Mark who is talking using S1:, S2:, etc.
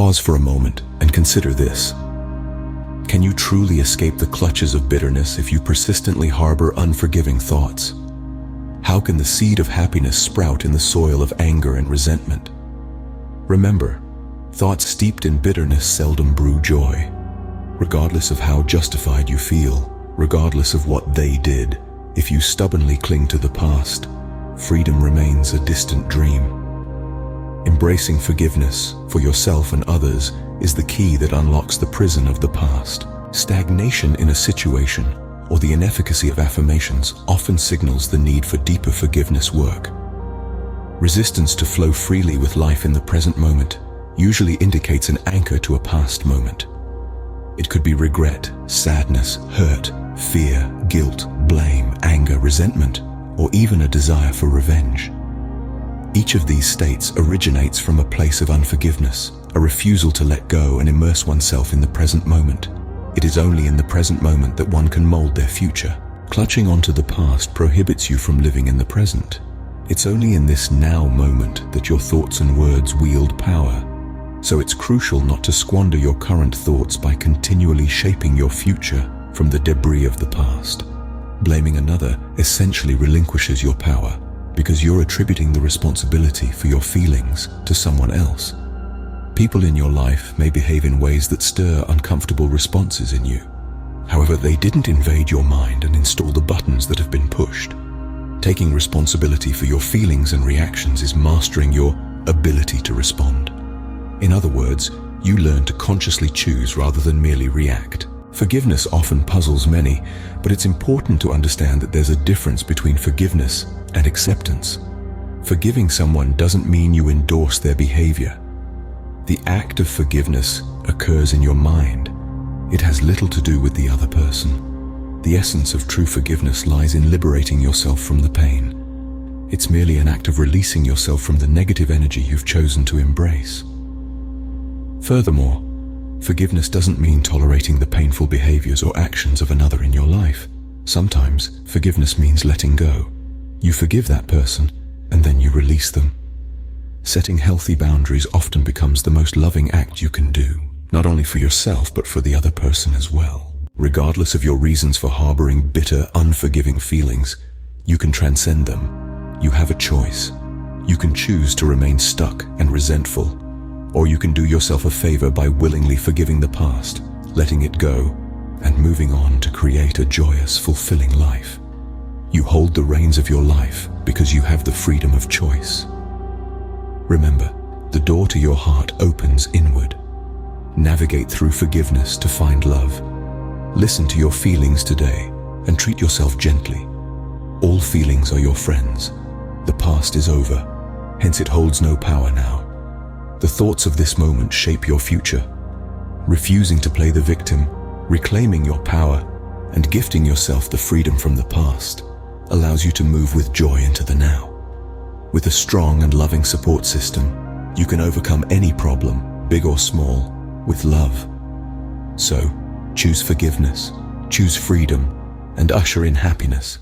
S1: Pause for a moment and consider this. Can you truly escape the clutches of bitterness if you persistently harbor unforgiving thoughts? How can the seed of happiness sprout in the soil of anger and resentment? Remember, thoughts steeped in bitterness seldom brew joy. Regardless of how justified you feel, regardless of what they did, if you stubbornly cling to the past, freedom remains a distant dream. Embracing forgiveness for yourself and others is the key that unlocks the prison of the past. Stagnation in a situation or the inefficacy of affirmations often signals the need for deeper forgiveness work. Resistance to flow freely with life in the present moment usually indicates an anchor to a past moment. It could be regret, sadness, hurt, fear, guilt, blame, anger, resentment, or even a desire for revenge. Each of these states originates from a place of unforgiveness, a refusal to let go and immerse oneself in the present moment. It is only in the present moment that one can mold their future. Clutching onto the past prohibits you from living in the present. It's only in this now moment that your thoughts and words wield power. So it's crucial not to squander your current thoughts by continually shaping your future from the debris of the past. Blaming another essentially relinquishes your power because you're attributing the responsibility for your feelings to someone else. People in your life may behave in ways that stir uncomfortable responses in you. However, they didn't invade your mind and install the buttons that have been pushed. Taking responsibility for your feelings and reactions is mastering your ability to respond. In other words, you learn to consciously choose rather than merely react. Forgiveness often puzzles many, but it's important to understand that there's a difference between forgiveness and acceptance. Forgiving someone doesn't mean you endorse their behavior. The act of forgiveness occurs in your mind. It has little to do with the other person. The essence of true forgiveness lies in liberating yourself from the pain. It's merely an act of releasing yourself from the negative energy you've chosen to embrace. Furthermore, forgiveness doesn't mean tolerating the painful behaviors or actions of another in your life. Sometimes, forgiveness means letting go. You forgive that person, and then you release them. Setting healthy boundaries often becomes the most loving act you can do, not only for yourself but for the other person as well. Regardless of your reasons for harboring bitter, unforgiving feelings, you can transcend them. You have a choice. You can choose to remain stuck and resentful, or you can do yourself a favor by willingly forgiving the past, letting it go, and moving on to create a joyous, fulfilling life. You hold the reins of your life because you have the freedom of choice. Remember, the door to your heart opens inward. Navigate through forgiveness to find love. Listen to your feelings today and treat yourself gently. All feelings are your friends. The past is over, hence it holds no power now. The thoughts of this moment shape your future. Refusing to play the victim, reclaiming your power, and gifting yourself the freedom from the past allows you to move with joy into the now. With a strong and loving support system, you can overcome any problem, big or small, with love. So, choose forgiveness, choose freedom, and usher in happiness.